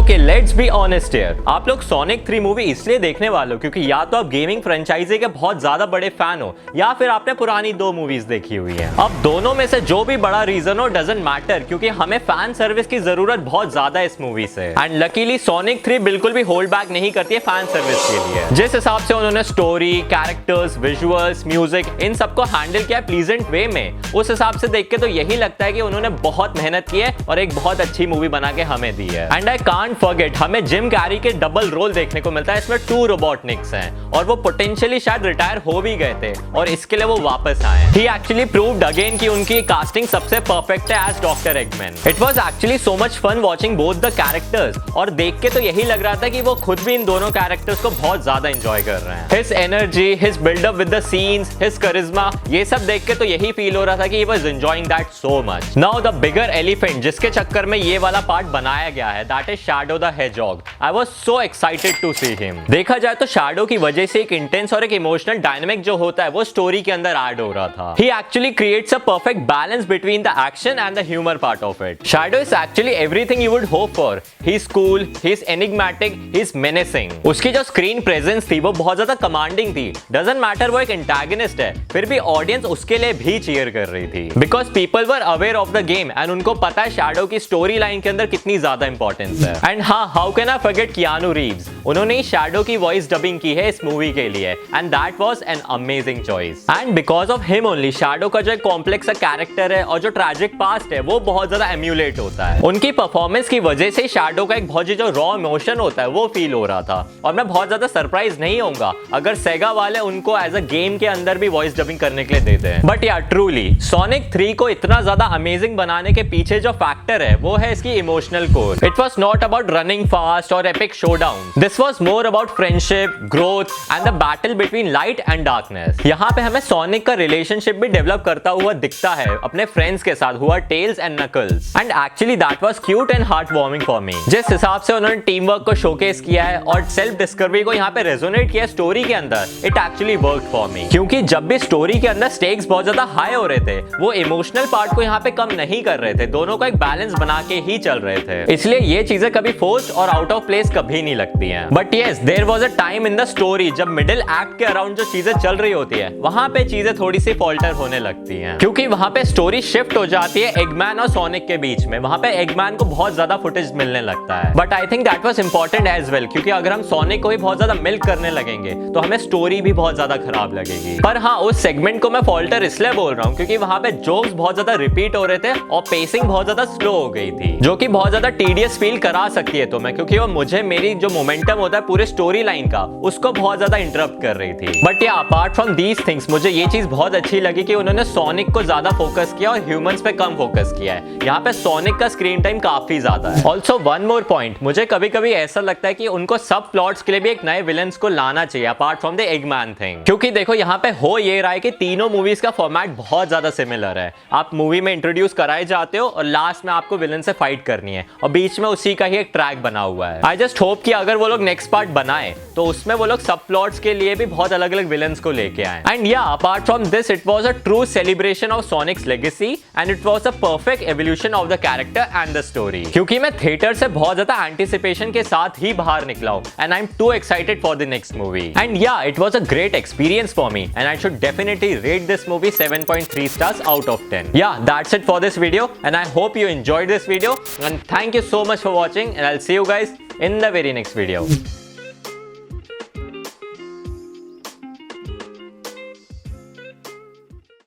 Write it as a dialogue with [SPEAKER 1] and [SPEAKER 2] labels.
[SPEAKER 1] Okay let's be honest here, आप लोग sonic 3 movie इसलिए देखने वाले हो क्योंकि या तो आप गेमिंग फ्रेंचाइजी के बहुत ज्यादा बड़े फैन हो या फिर आपने पुरानी 2 मूवीज देखी हुई है। अब दोनों में से जो भी बड़ा रीजन हो डजंट मैटर, क्योंकि हमें फैन सर्विस की जरूरत बहुत ज्यादा है इस मूवी से। एंड लकीली सोनिक 3 बिल्कुल भी होल्ड बैक नहीं करती है फैन सर्विस के लिए। जिस हिसाब से उन्होंने story, characters, visuals, music in सबको हैंडल किया प्लीजेंट वे में, उस हिसाब से देख के तो यही लगता है कि उन्होंने बहुत मेहनत की है और एक बहुत अच्छी मूवी बना के हमें दी है। एंड आई कांट फॉरगेट, हमें जिम कैरी के डबल रोल देखने को मिलता है। इसमें 2 रोबोटनिक्स हैं और वो पोटेंशियली शायद रिटायर हो भी गए थे और इसके लिए वो वापस आए। ही एक्चुअली प्रूव्ड अगेन कि उनकी कास्टिंग सबसे परफेक्ट है as doctor Eggman. It was actually so much fun watching both the characters और देख के तो यही लग रहा था कि वो खुद भी इन दोनों कैरेक्टर्स को बहुत ज्यादा एंजॉय कर रहे हैं। His energy, his buildup with the scenes, his charisma, ये सब देख के तो यही फील हो रहा था कि he was enjoying that so much. Now the bigger elephant जिसके चक्कर में ये वाला पार्ट बनाया गया है, that is shadow the hedgehog. I was so excited to see him. देखा जाए तो शैडो की वजह से एक इंटेंस और एक इमोशनल डायनामिक जो होता है वो स्टोरी के अंदर ऐड हो रहा था। He actually creates a perfect balance between the action and the humour part of it. Shadow is actually everything you would hope for. He is cool, he is enigmatic, he is menacing. उसकी जो screen presence थी वो बहुत ज्यादा commanding थी। Doesn't matter वो एक antagonist है, फिर भी ऑडियंस उसके लिए भी चीयर कर रही थी because people were aware of the game and उनको पता है शैडो की स्टोरी लाइन के अंदर कितनी ज्यादा इंपॉर्टेंस है। एंड हाँ, how can I forget Keanu Reeves. उन्होंने ही शैडो की वॉइस डबिंग की है इस मूवी के लिए and that was an amazing choice. And because of him only shadow का जो एक कॉम्प्लेक्स कैरेक्टर है और जो ट्रैजिक पास्ट है वो बहुत ज्यादा एम्यूलेट होता है। उनकी परफॉर्मेंस की वजह से शैडो का एक बहुत जो रॉ इमोशन होता है वो फील हो रहा था और मैं बहुत ज्यादा सरप्राइज नहीं होऊंगा अगर सेगा वाले उनको एज अ गेम के अंदर भी वॉइस डबिंग करने के लिए देते हैं। बट या ट्रूली सोनिक 3 को इतना ज्यादा अमेजिंग बनाने के पीछे जो फैक्टर है वो है इसकी emotional core. It was not about running fast और epic showdown, this was more about friendship, growth and the battle between light and darkness. यहाँ पे हमें सोनिक का रिलेशनशिप भी डेवलप करता हुआ दिखता है अपने फ्रेंड्स के साथ, हुआ Tails and Knuckles. And actually that was cute and heart warming for me. जिस हिसाब से उन्होंने टीम वर्क को शोकेस किया है और सेल्फ डिस्कवरी को यहाँ पे रेजोनेट किया स्टोरी के अंदर, it actually worked for me. क्योंकि जब भी स्टोरी के अंदर स्टेक्स बहुत ज्यादा हाई हो रहे थे वो इमोशनल पार्ट को यहाँ पे कम नहीं कर रहे थे, दोनों को एक बैलेंस बना के ही चल रहे थे। इसलिए ये चीजें कभी फोर्स्ड और आउट ऑफ प्लेस कभी नहीं लगती हैं। But yes, there was a time in the story जब मिडिल एक्ट के अराउंड जो चीजें चल रही होती है वहां पे चीजें थोड़ी सी फॉल्टर होने लगती हैं, क्योंकि वहां पे स्टोरी शिफ्ट हो जाती है एगमैन और सोनिक के बीच में। वहां पे एगमैन को बहुत ज्यादा फुटेज मिलने लगता है but I think that was important as well, क्योंकि अगर हम सोनिक को भी बहुत ज्यादा मिल्क करने लगेंगे तो हमें स्टोरी भी बहुत ज्यादा खराब लगेगी। पर हाँ, उस सेगमेंट को मैं फॉल्टर इसलिए बोल रहा हूँ क्योंकि वहां पे जोक्स बहुत ज्यादा रिपीट हो रहे थे और पेसिंग बहुत ज्यादा स्लो हो गई थी, जो कि बहुत ज्यादा टीडियस फील करा सकती है तुम्हें, क्योंकि वो मुझे मेरी जो मोमेंटम होता है पूरे स्टोरी लाइन का उसको बहुत ज्यादा इंटरप्ट कर रही थी। बट या अपार्ट फ्रॉम दीज थिंग्स मुझे ये चीज बहुत अच्छी लगी कि उन्होंने सोनिक को ज्यादा फोकस किया और ह्यूमंस पे कम फोकस किया है। यहाँ पे सोनिक का स्क्रीन टाइम काफी ज्यादा है। ऑल्सो वन मोर पॉइंट, मुझे कभी कभी ऐसा लगता है कि उनको सब प्लॉट्स के लिए भी एक नए विलन्स को लाना चाहिए अपार्ट फ्रॉम द एगमैन थिंग, क्योंकि देखो यहाँ पे हो ये रहा है कि तीनों मूवीज का फॉर्मेट बहुत ज्यादा सिमिलर है। आप मूवी में इंट्रोड्यूस कराए जाते हो और लास्ट में आपको विलन से फाइट करनी है और बीच में उसी का ही एक ट्रैक बना हुआ है। आई जस्ट होप कि अगर वो लोग नेक्स्ट पार्ट बनाए तो उसमें वो लोग सब प्लॉट्स के लिए भी बहुत अलग अलग विलन्स को लेके आए। एंड या apart from this it was a true celebration of Sonics legacy and it was a perfect evolution of the character and the story. क्योंकि मैं थिएटर से बहुत ज्यादा एंटिसिपेशन के साथ ही बाहर निकला हूं and I am too excited for the next movie. And yeah it was a great experience for me and I should definitely rate this movie 7.3 stars out of 10. Yeah, that's it for this video and I hope you enjoyed this video and thank you so much for watching and I'll see you guys in the very next video.